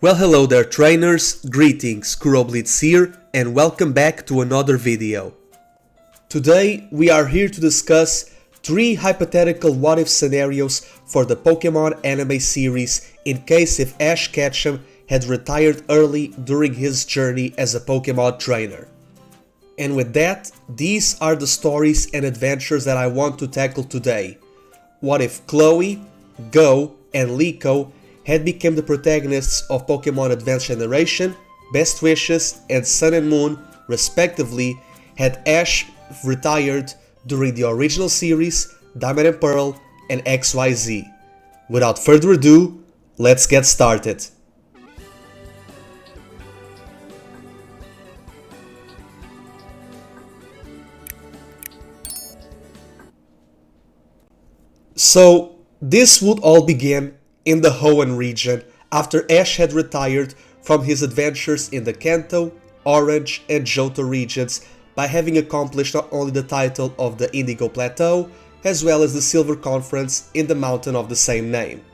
Well, hello there trainers, greetings, KuroBlitz here, and welcome back to another video. Today we are here to discuss 3 hypothetical what-if scenarios for the Pokémon anime series in case if Ash Ketchum had retired early during his journey as a Pokémon trainer. And with that, these are the stories and adventures that I want to tackle today. What if Chloe, Goh, and Liko had become the protagonists of Pokémon Advanced Generation, Best Wishes, and Sun and Moon, respectively, had Ash retired during the original series, Diamond and Pearl, and XYZ. Without further ado, let's get started. So, this would all begin in the Hoenn region after Ash had retired from his adventures in the Kanto, Orange, and Johto regions by having accomplished not only the title of the Indigo Plateau, as well as the Silver Conference in the mountain of the same name.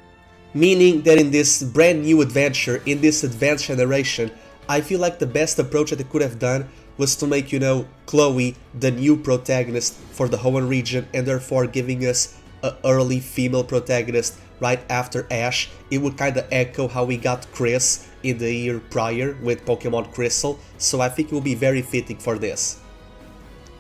Meaning that in this brand new adventure, in this advanced generation, I feel like the best approach that they could have done was to make, Chloe the new protagonist for the Hoenn region and therefore giving us an early female protagonist right after Ash. It would kinda echo how we got Chris in the year prior with Pokemon Crystal, so I think it will be very fitting for this.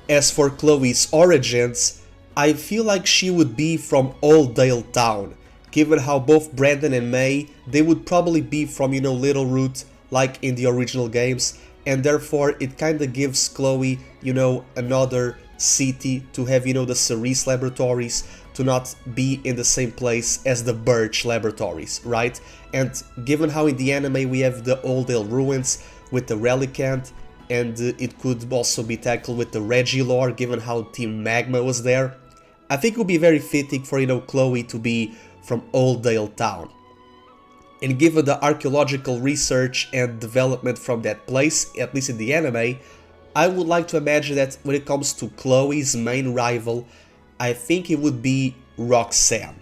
As for Chloe's origins, I feel like she would be from Oldale Town. Given how both Brandon and May, they would probably be from, Little Root, like in the original games, and therefore it kinda gives Chloe, another city to have, the Cerise Laboratories, to not be in the same place as the Birch Laboratories, right? And given how in the anime we have the Oldale Ruins with the Relicanth, and it could also be tackled with the Regilore, given how Team Magma was there, I think it would be very fitting for, Chloe to be from Oldale Town. And given the archaeological research and development from that place, at least in the anime, I would like to imagine that when it comes to Chloe's main rival, I think it would be Roxanne.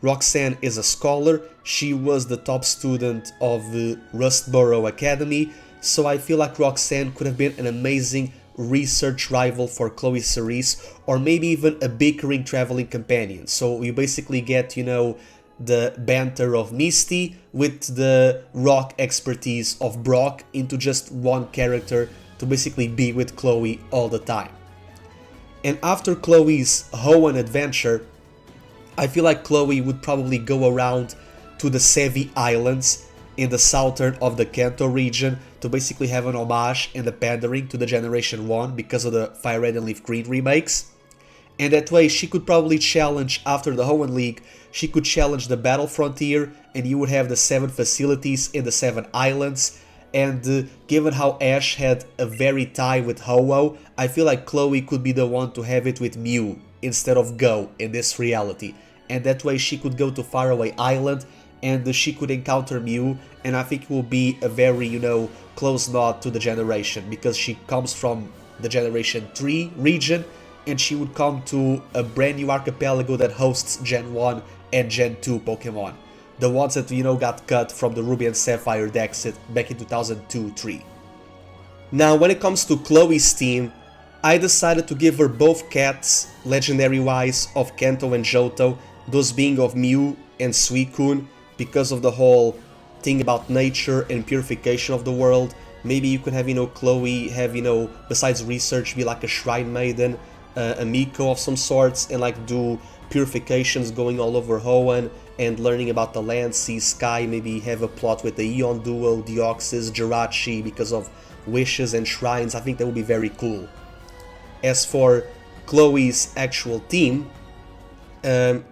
Roxanne is a scholar, she was the top student of the Rustboro Academy, so I feel like Roxanne could have been an amazing research rival for Chloe Cerise, or maybe even a bickering traveling companion. So you basically get, the banter of Misty with the rock expertise of Brock into just one character to basically be with Chloe all the time. And after Chloe's Hoenn adventure, I feel like Chloe would probably go around to the Sevi Islands in the southern of the Kanto region to basically have an homage and a pandering to the Generation 1 because of the Fire Red and Leaf Green remakes. And that way she could probably challenge, after the Hoenn League, she could challenge the Battle Frontier, and you would have the 7 facilities in the 7 islands. And given how Ash had a very tie with Ho-Oh, I feel like Chloe could be the one to have it with Mew instead of Go in this reality. And that way she could go to Faraway Island and she could encounter Mew, and I think it will be a very, close nod to the generation, because she comes from the Generation 3 region and she would come to a brand new archipelago that hosts Gen 1 and Gen 2 Pokemon. The ones that, got cut from the Ruby and Sapphire decks back in 2002-3. Now, when it comes to Chloe's team, I decided to give her both cats, legendary-wise, of Kanto and Johto, those being of Mew and Suicune, because of the whole thing about nature and purification of the world. Maybe you could have, Chloe have, besides research, be like a Shrine Maiden, a Miko of some sorts, and like do purifications going all over Hoenn, and learning about the land, sea, sky, maybe have a plot with the Eon Duo, Deoxys, Jirachi, because of wishes and shrines. I think that would be very cool. As for Chloe's actual team,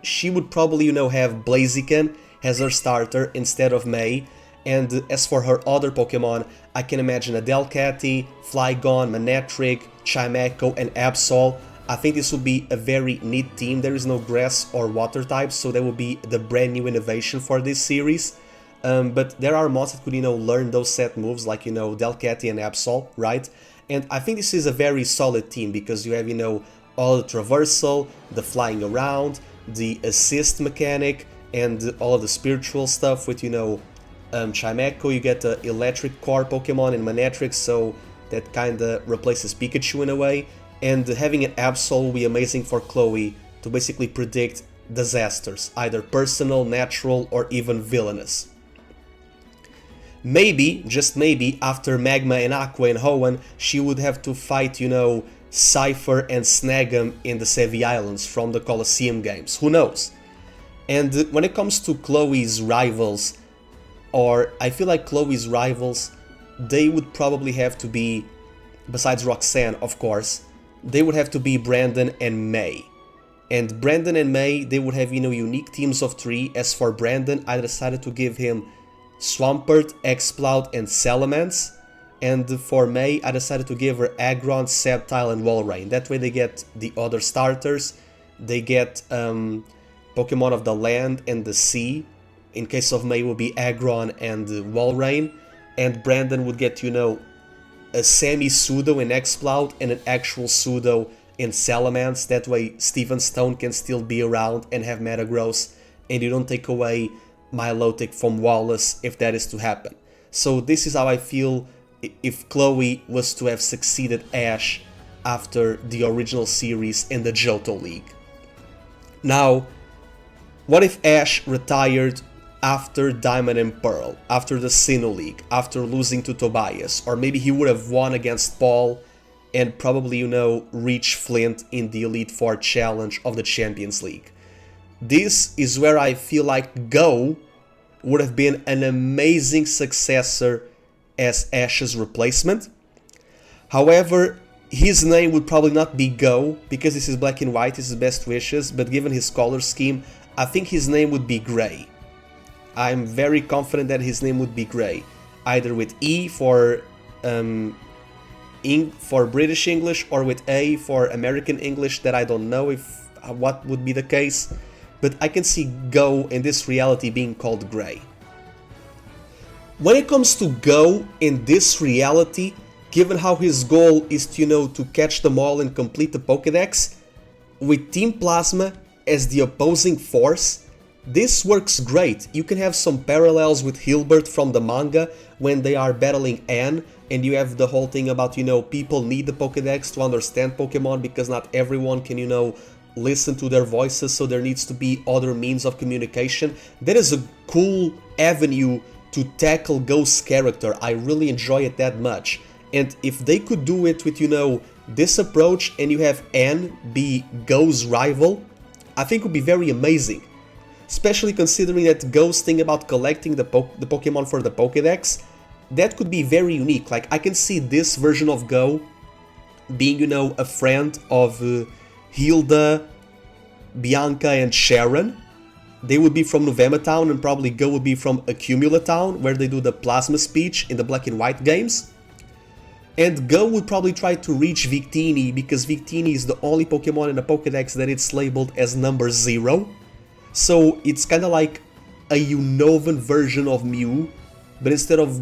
she would probably, have Blaziken as her starter instead of May, and as for her other Pokemon, I can imagine a Delcatty, Flygon, Manectric, Chimecho, and Absol. I think this would be a very neat team. There is no grass or water types, so that would be the brand new innovation for this series. But there are mods that could, learn those set moves like, Delcatty and Absol, right? And I think this is a very solid team because you have, all the traversal, the flying around, the assist mechanic, and all of the spiritual stuff with, Chimecho, you get the electric core Pokemon in Manectric, so that kinda replaces Pikachu in a way. And having an Absol will be amazing for Chloe to basically predict disasters, either personal, natural, or even villainous. Maybe, just maybe, after Magma and Aqua and Hoenn, she would have to fight, Cypher and Snag'em in the Sevi Islands from the Colosseum games. Who knows? And when it comes to Chloe's rivals, or I feel like Chloe's rivals, they would probably have to be, besides Roxanne, of course, they would have to be Brandon and May. And Brandon and May, they would have, unique teams of 3. As for Brandon, I decided to give him Swampert, Exploud, and Salamence. And for May, I decided to give her Aggron, Sceptile, and Walrein. That way they get the other starters. They get Pokemon of the land and the sea. In case of May, would be Aggron and Walrein. And Brandon would get, a semi-pseudo in Exploud and an actual pseudo in Salamence. That way Steven Stone can still be around and have Metagross, and you don't take away Milotic from Wallace if that is to happen. So this is how I feel if Chloe was to have succeeded Ash after the original series in the Johto League. Now, what if Ash retired after Diamond and Pearl, after the Sinnoh League, after losing to Tobias, or maybe he would have won against Paul and probably, reach Flint in the Elite Four Challenge of the Champions League. This is where I feel like Goh would have been an amazing successor as Ash's replacement. However, his name would probably not be Goh, because this is Black and White, this is Best Wishes, but given his color scheme, I think his name would be Gray. I'm very confident that his name would be Gray, either with E for British English or with A for American English, that I don't know what would be the case, but I can see Goh in this reality being called Gray. When it comes to Goh in this reality, given how his goal is to catch them all and complete the Pokédex, with Team Plasma as the opposing force, this works great. You can have some parallels with Hilbert from the manga when they are battling Anne, and you have the whole thing about, people need the Pokédex to understand Pokemon because not everyone can, listen to their voices, so there needs to be other means of communication. That is a cool avenue to tackle Goh's character. I really enjoy it that much. And if they could do it with, this approach, and you have Anne be Goh's rival, I think it would be very amazing. Especially considering that Goh's thing about collecting the Pokemon for the Pokédex, that could be very unique. Like, I can see this version of Goh being, a friend of Hilda, Bianca, and Sharon. They would be from Novema Town, and probably Goh would be from Accumula Town, where they do the Plasma speech in the Black and White games. And Goh would probably try to reach Victini, because Victini is the only Pokemon in the Pokédex that it's labeled as number 0. So it's kinda like a Unnovan version of Mew, but instead of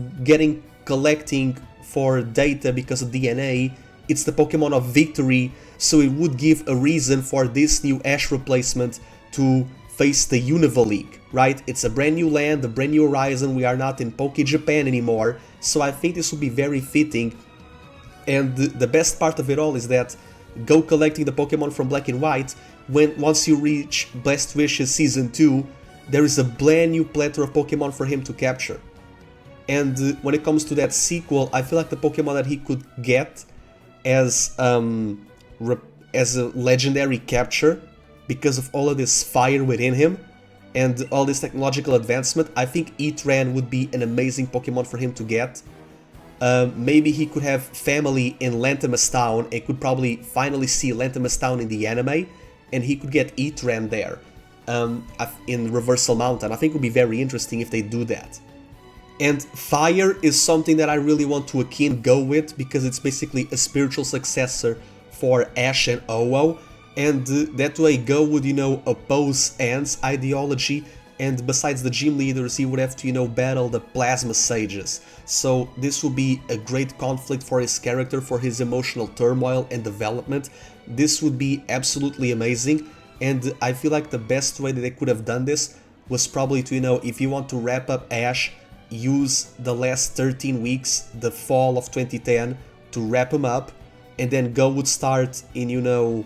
collecting for data because of DNA, it's the Pokemon of Victory, so it would give a reason for this new Ash replacement to face the Unova League, right? It's a brand new land, a brand new horizon, we are not in Poke Japan anymore, so I think this would be very fitting. And the best part of it all is that Goh collecting the Pokemon from Black and White, once you reach Best Wishes Season 2, there is a brand new plethora of Pokemon for him to capture. And when it comes to that sequel, I feel like the Pokemon that he could get as a legendary capture, because of all of this fire within him and all this technological advancement, I think Eatran would be an amazing Pokemon for him to get. Maybe he could have family in Lantimus Town and could probably finally see Lantimus Town in the anime, and he could get Eatran there in Reversal Mountain. I think it would be very interesting if they do that. And Fire is something that I really want to akin Goh with, because it's basically a spiritual successor for Ash and Owo, and that way Goh would, oppose Anne's ideology, and besides the gym leaders, he would have to, battle the Plasma Sages. So this would be a great conflict for his character, for his emotional turmoil and development. This would be absolutely amazing, and I feel like the best way that they could have done this was probably to, if you want to wrap up Ash, use the last 13 weeks, the fall of 2010, to wrap them up, and then Goh would start in,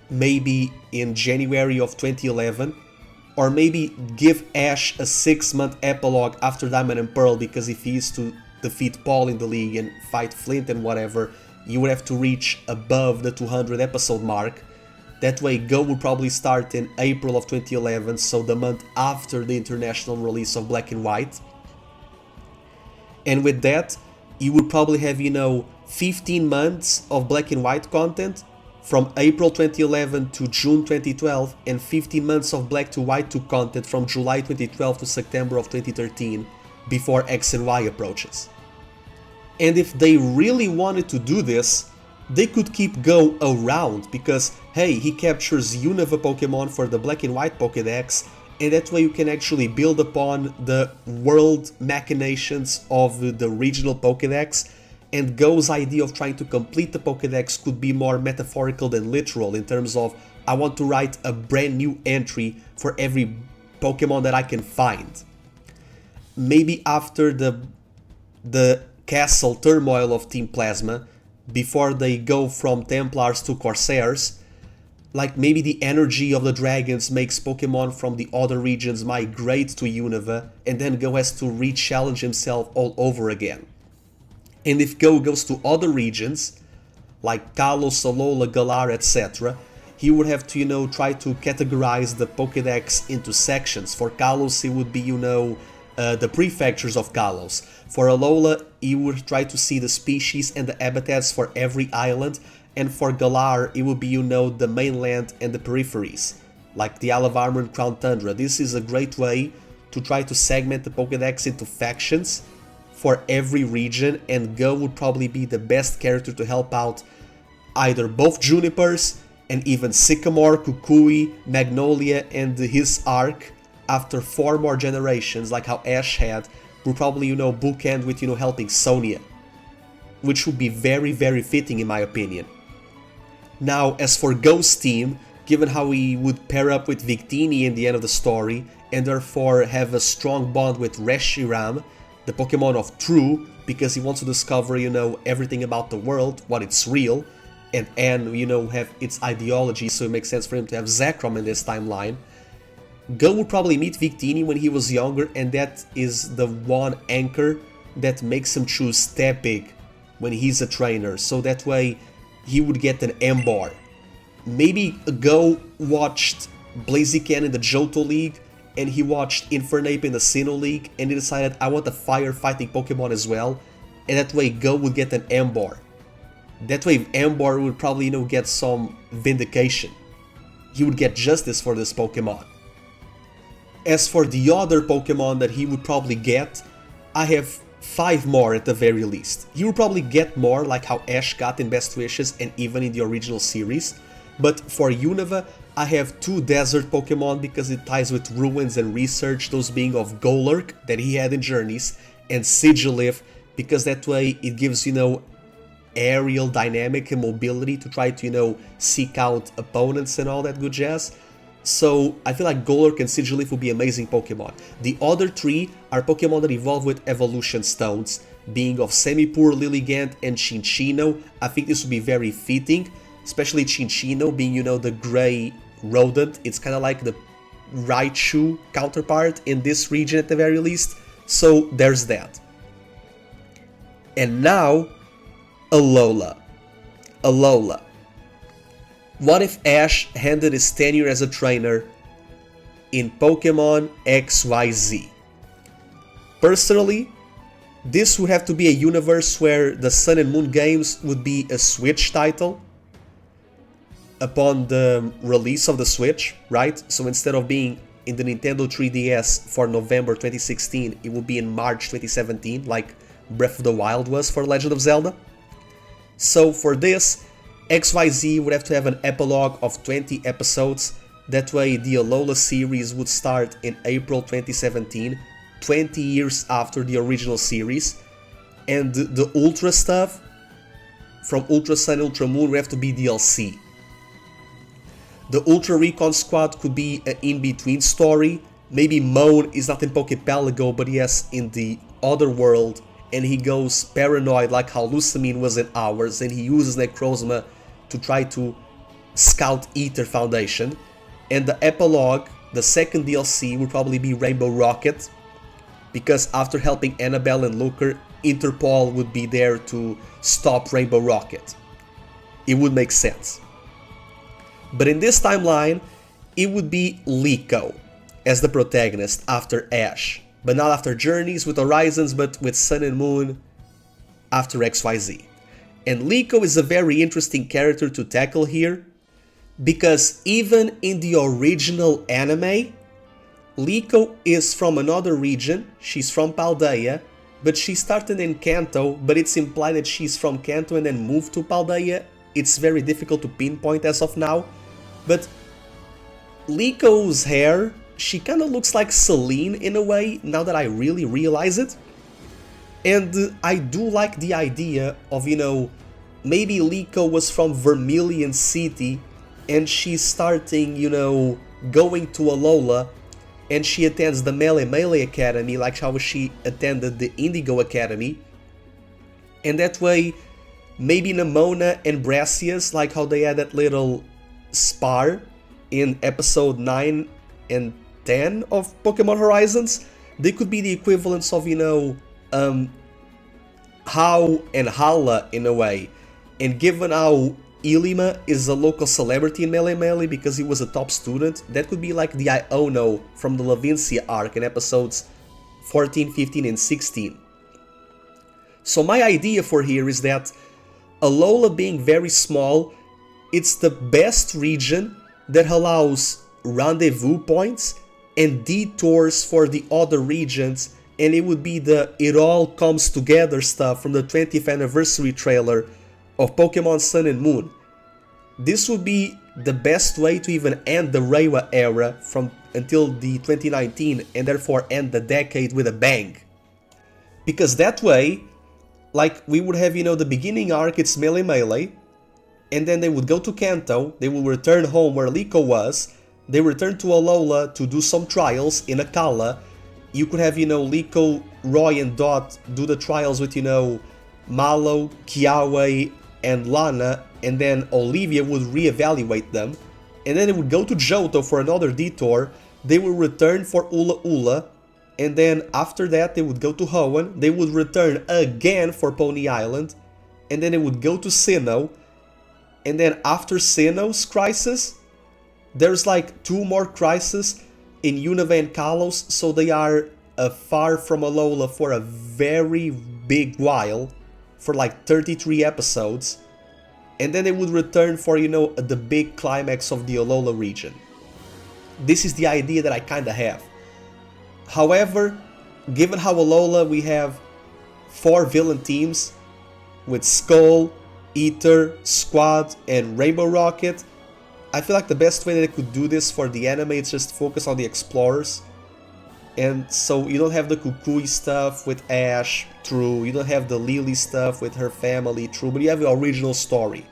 maybe in January of 2011, or maybe give Ash a 6-month epilogue after Diamond and Pearl, because if he is to defeat Paul in the league and fight Flint and whatever, you would have to reach above the 200 episode mark. That way Goh would probably start in April of 2011, so the month after the international release of Black and White. And with that, you would probably have, 15 months of Black and White content from April 2011 to June 2012, and 15 months of Black to White 2 content from July 2012 to September of 2013, before X and Y approaches. And if they really wanted to do this, they could keep Goh around, because hey, he captures Unova Pokemon for the Black and White Pokédex, and that way you can actually build upon the world machinations of the regional Pokédex, and Goh's idea of trying to complete the Pokédex could be more metaphorical than literal, in terms of, I want to write a brand new entry for every Pokemon that I can find. Maybe after the castle turmoil of Team Plasma, before they go from Templars to Corsairs, like maybe the energy of the dragons makes Pokemon from the other regions migrate to Unova, and then Goh has to re-challenge himself all over again. And if Goh goes to other regions, like Kalos, Alola, Galar, etc., he would have to, try to categorize the Pokédex into sections. For Kalos, it would be, the prefectures of Kalos. For Alola, he would try to see the species and the habitats for every island, and for Galar, it would be, the mainland and the peripheries, like the Isle of Armor and Crown Tundra. This is a great way to try to segment the Pokédex into factions for every region, and Goh would probably be the best character to help out either both Junipers and even Sycamore, Kukui, Magnolia, and his arc after 4 more generations, like how Ash had, would probably, bookend with, helping Sonia, which would be very, very fitting in my opinion. Now, as for Goh's team, given how he would pair up with Victini in the end of the story, and therefore have a strong bond with Reshiram, the Pokemon of True, because he wants to discover, everything about the world, what it's real, and have its ideology, so it makes sense for him to have Zekrom in this timeline. Goh would probably meet Victini when he was younger, and that is the one anchor that makes him choose Tepig when he's a trainer, so that way he would get an Embar. Maybe Goh watched Blaziken in the Johto League, and he watched Infernape in the Sinnoh League, and he decided, I want a fire-fighting Pokemon as well, and that way Goh would get an Embar. That way Embar would probably, get some vindication. He would get justice for this Pokemon. As for the other Pokemon that he would probably get, I have 5 more at the very least. He would probably get more, like how Ash got in Best Wishes and even in the original series, but for Unova, I have 2 desert Pokemon because it ties with Ruins and Research, those being of Golurk, that he had in Journeys, and Sigilyph, because that way it gives, aerial dynamic and mobility to try to, seek out opponents and all that good jazz. So I feel like Golurk and Sigilyph would be amazing Pokemon. The other 3 are Pokemon that evolve with Evolution Stones, being of Semipour, Lilligant, and Chinchino. I think this would be very fitting, especially Chinchino being, the grey rodent. It's kind of like the Raichu counterpart in this region at the very least. So there's that. And now, Alola. What if Ash handed his tenure as a trainer in Pokemon XYZ? Personally, this would have to be a universe where the Sun and Moon games would be a Switch title upon the release of the Switch, right? So instead of being in the Nintendo 3DS for November 2016, it would be in March 2017, like Breath of the Wild was for Legend of Zelda. So for this, XYZ would have to have an epilogue of 20 episodes. That way the Alola series would start in April 2017, 20 years after the original series. And the Ultra stuff from Ultra Sun, Ultra Moon would have to be DLC. The Ultra Recon Squad could be an in-between story, maybe Moan is not in Poképelago, but yes, in the other world, and he goes paranoid like how Lusamine was in ours, and he uses Necrozma to try to scout Ether Foundation. And the epilogue, the second DLC, would probably be Rainbow Rocket, because after helping Annabelle and Looker, Interpol would be there to stop Rainbow Rocket. It would make sense. But in this timeline, it would be Liko as the protagonist after Ash, but not after Journeys with Horizons, but with Sun and Moon after XYZ. And Liko is a very interesting character to tackle here, because even in the original anime, Liko is from another region. She's from Paldea, but she started in Kanto, but it's implied that she's from Kanto and then moved to Paldea. It's very difficult to pinpoint as of now, but Liko's hair, she kind of looks like Celine in a way, now that I really realize it. And I do like the idea of, maybe Liko was from Vermilion City and she's starting, going to Alola, and she attends the Melee Academy, like how she attended the Indigo Academy. And that way, maybe Nemona and Brassius, like how they had that little spar in episode 9 and 10 of Pokemon Horizons, they could be the equivalents of, Hau and Hala in a way. And given how Ilima is a local celebrity in Melee because he was a top student, that could be like the Iono from the Lavincia arc in episodes 14, 15, and 16. So my idea for here is that Alola being very small, it's the best region that allows rendezvous points and detours for the other regions, and it would be the It All Comes Together stuff from the 20th anniversary trailer of Pokemon Sun and Moon. This would be the best way to even end the Reiwa era from until the 2019, and therefore end the decade with a bang. Because that way, like, we would have, the beginning arc, it's Melee, and then they would go to Kanto, they will return home where Liko was, they return to Alola to do some trials in Akala. You could have, Liko, Roy, and Dot do the trials with, Malo, Kiawe, and Lana, and then Olivia would reevaluate them, and then it would go to Johto for another detour, they would return for Ula Ula, and then after that they would go to Hoenn, they would return again for Pony Island, and then they would go to Sinnoh, and then after Sinnoh's crisis, there's like 2 more crises in Unova and Kalos, so they are far from Alola for a very big while, for like 33 episodes, and then they would return for, the big climax of the Alola region. This is the idea that I kinda have. However, given how Alola we have 4 villain teams, with Skull, Ether, Squad, and Rainbow Rocket, I feel like the best way that I could do this for the anime is just focus on the explorers. And so you don't have the Kukui stuff with Ash, true, you don't have the Lily stuff with her family, true, but you have the original story.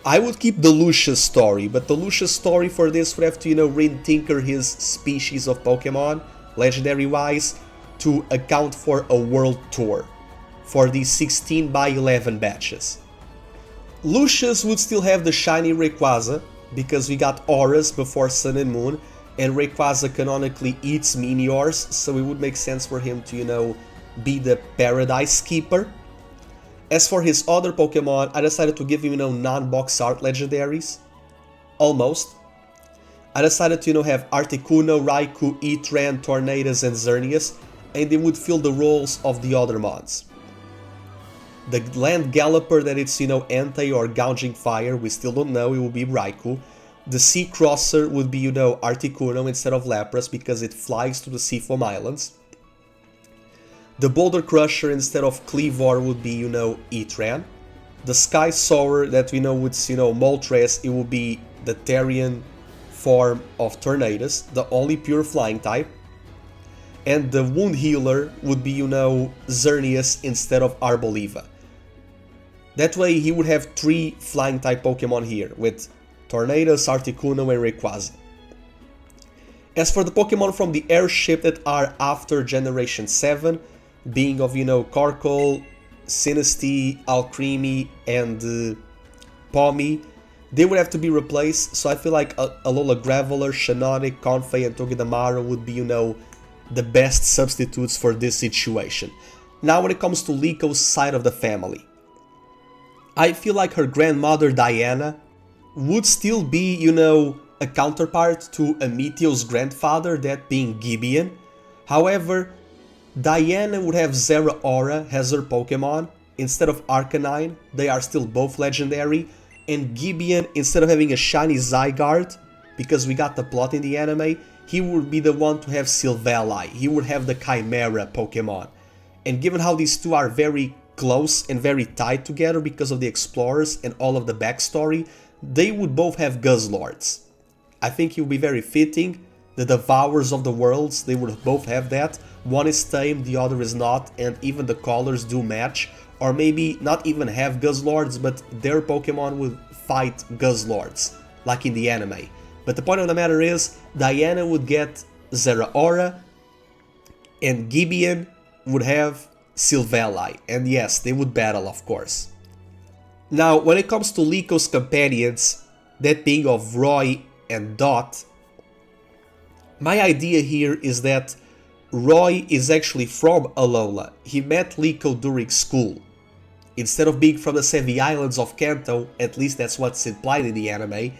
I would keep the Lucius story, but the Lucius story for this would have to, retinker his species of Pokemon, legendary-wise, to account for a world tour, for these 16 by 11 batches. Lucius would still have the shiny Rayquaza, because we got auras before Sun and Moon, and Rayquaza canonically eats meteors, so it would make sense for him to, be the Paradise Keeper. As for his other Pokemon, I decided to give him, non-box art legendaries. Almost. I decided to, have Articuno, Raikou, Etran, Tornadus, and Xerneas, and they would fill the roles of the other mods. The Land Galloper that it's, Entei or Gouging Fire, we still don't know, it will be Raikou. The Sea Crosser would be, Articuno instead of Lapras because it flies to the Seafoam Islands. The Boulder Crusher instead of Cleavor would be, Etran. The Sky Soarer that we know with, Moltres, it would be the Therian form of Tornadus, the only pure flying type. And the Wound Healer would be, Xerneas instead of Arboliva. That way he would have 3 flying type Pokemon here, with Tornadus, Articuno, and Rayquaza. As for the Pokemon from the airship that are after Generation 7, being of, Carkol, Sinistea, Alcremie, and Pommy, they would have to be replaced, so I feel like Alola Graveler, Shiinotic, Confey, and Togedemaru would be, the best substitutes for this situation. Now when it comes to Liko's side of the family, I feel like her grandmother Diana would still be, a counterpart to Ametio's grandfather, that being Gibeon. However, Diana would have Zeraora as her Pokemon instead of Arcanine. They are still both legendary. And Gibeon, instead of having a shiny Zygarde, because we got the plot in the anime, he would be the one to have Silvally. He would have the Chimera Pokemon. And given how these two are very close and very tied together because of the Explorers and all of the backstory, they would both have Guzzlords. I think it would be very fitting. The Devourers of the Worlds, they would both have that. One is tame, the other is not, and even the colors do match. Or maybe not even have Guzzlords, but their Pokemon would fight Guzzlords, like in the anime. But the point of the matter is, Diana would get Zeraora, and Gibeon would have Silvally. And yes, they would battle, of course. Now, when it comes to Liko's companions, that being of Roy and Dot, my idea here is that Roy is actually from Alola. He met Liko during school. Instead of being from the Sevi Islands of Kanto, at least that's what's implied in the anime,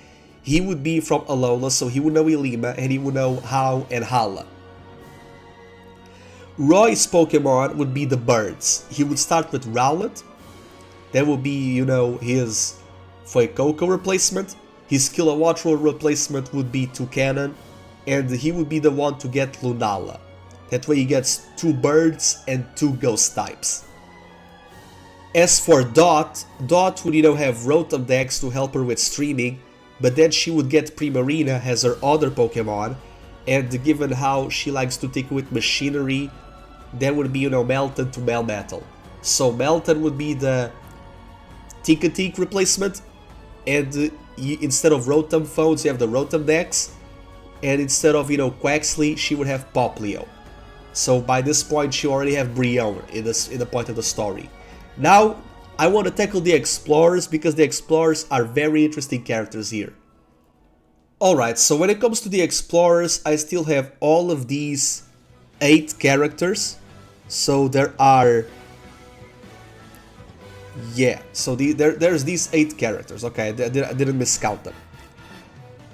he would be from Alola, so he would know Ilima and he would know Hau and Hala. Roy's Pokemon would be the birds. He would start with Rowlet. That would be, his Fuecoco replacement. His Kilowattrel replacement would be Toucannon, and he would be the one to get Lunala. That way he gets 2 birds and 2 ghost types. As for Dot, Dot would have Rotom Dex to help her with streaming, but then she would get Primarina as her other Pokemon, and given how she likes to tinker with machinery, that would be, Melton to Melmetal. So Melton would be the Tinkatik replacement, and instead of Rotom Phones, you have the Rotom Dex, and instead of, Quaxly, she would have Poplio. So by this point, she already have Brionne in the point of the story. Now, I want to tackle the Explorers, because the Explorers are very interesting characters here. Alright, so when it comes to the Explorers, I still have all of these 8 characters. So there are... Yeah, so there's these 8 characters, okay, I didn't miscount them.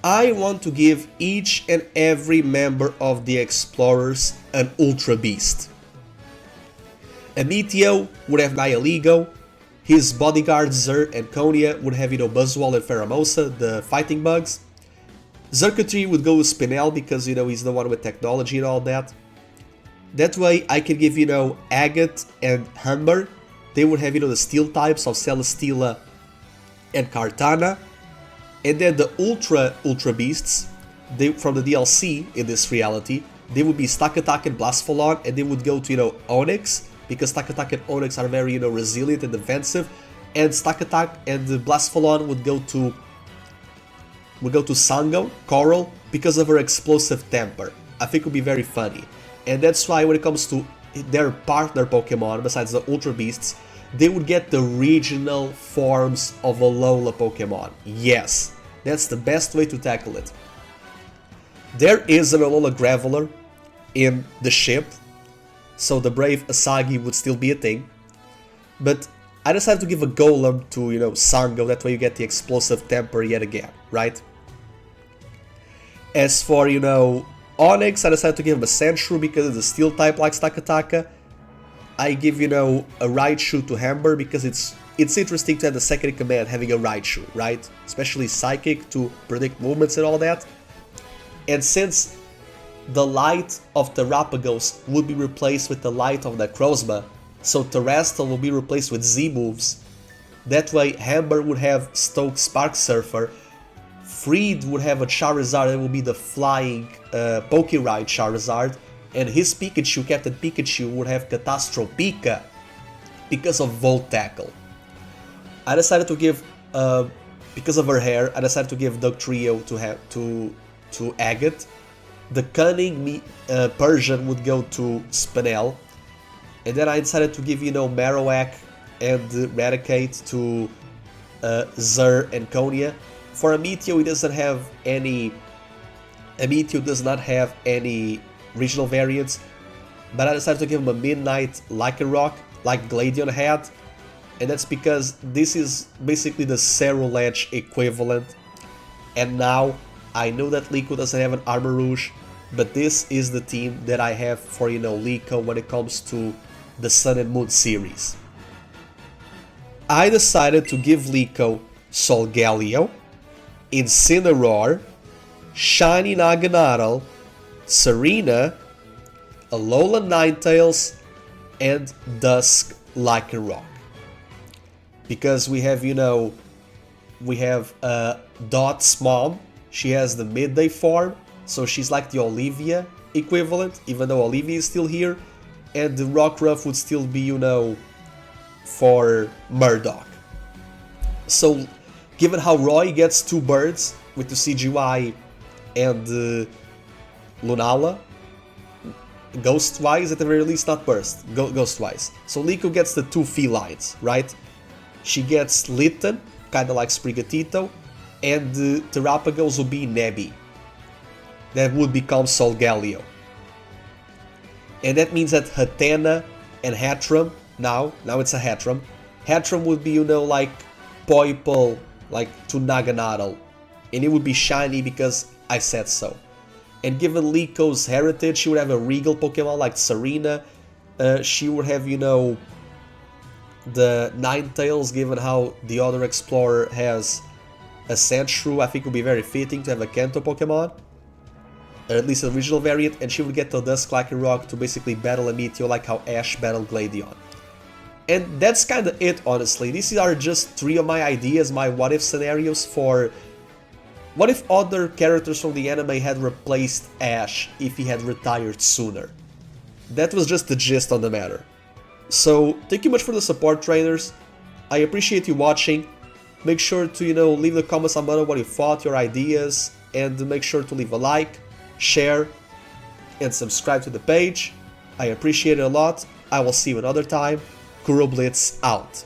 I want to give each and every member of the Explorers an Ultra Beast. Ametio would have Nihilego, his bodyguards Zer and Konia would have, Buzzwole and Pheromosa, the fighting bugs. Xurkitree would go with Spinel because, he's the one with technology and all that. That way I can give, Agate and Humber. They would have, the steel types of Celesteela and Kartana. And then the Ultra Beasts, from the DLC in this reality, they would be Stakataka and Blasphalon, and they would go to, Onix, because Stakataka and Onix are very, resilient and defensive. And Stakataka and Blasphalon would go to Sango, Coral, because of her explosive temper. I think it would be very funny. And that's why when it comes to their partner Pokemon, besides the Ultra Beasts, they would get the regional forms of Alola Pokemon. Yes, that's the best way to tackle it. There is an Alola Graveler in the ship, so the Brave Asagi would still be a thing. But I decided to give a Golem to, Sango, that way you get the explosive temper yet again, right? As for, Onix, I decided to give him a Sandshrew because it's a steel type like Stakataka. I give, a Raichu to Hamber because it's interesting to have the second in command having a Raichu, right? Especially Psychic to predict movements and all that. And since the light of Terrapagos would be replaced with the light of Necrozma, so Terrestrial will be replaced with Z moves, that way Hamber would have Stoke Spark Surfer, Freed would have a Charizard that will be the flying Pokéride Charizard, and his Pikachu, Captain Pikachu, would have Catastropika because of Volt Tackle. I decided to give, because of her hair, I decided to give Dugtrio to Agate, the cunning Persian would go to Spinel, and then I decided to give, you know, Marowak and Raticate to Zer and Konya. For a Meteor, it doesn't have any. A Meteor does not have any regional variants, but I decided to give him a Midnight Lycanroc, like Gladion had, and that's because this is basically the Ceruledge equivalent. And now I know that Liko doesn't have an Armor Rouge, but this is the team that I have for, you know, Liko when it comes to the Sun and Moon series. I decided to give Liko Solgaleo, Incineroar, Shiny Naganadel, Serena, Alolan Ninetales, and Dusk Lycanroc. Because we have, you know, we have Dot's mom. She has the midday form, so she's like the Olivia equivalent, even though Olivia is still here, and the Rockruff would still be, you know, for Murdoch. So, given how Roy gets 2 birds with the CGY and Lunala, Ghost-wise at the very least, not Burst, Ghost-wise. So Liko gets the 2 felines, right? She gets Litten, kinda like Sprigatito, and Terrapagos will be Nebby. That would become Solgaleo. And that means that Hatena and Hatterene, now it's a Hatterene. Hatterene would be, you know, like Poipole, like to Naganadel. And it would be shiny because I said so. And given Liko's heritage, she would have a regal Pokemon like Serena. She would have, you know, the Ninetales, given how the other Explorer has a Sandshrew. I think it would be very fitting to have a Kanto Pokemon. Or at least a regional variant, and she would get the Dusk Lycanroc to basically battle a Meteor like how Ash battled Gladion. And that's kinda it, honestly. These are just 3 of my ideas, my what-if scenarios for... What if other characters from the anime had replaced Ash if he had retired sooner? That was just the gist on the matter. So, thank you much for the support, trainers. I appreciate you watching. Make sure to, you know, leave the comments down below what you thought, your ideas, and make sure to leave a like, share, and subscribe to the page. I appreciate it a lot. I will see you another time. KuroBlitz out.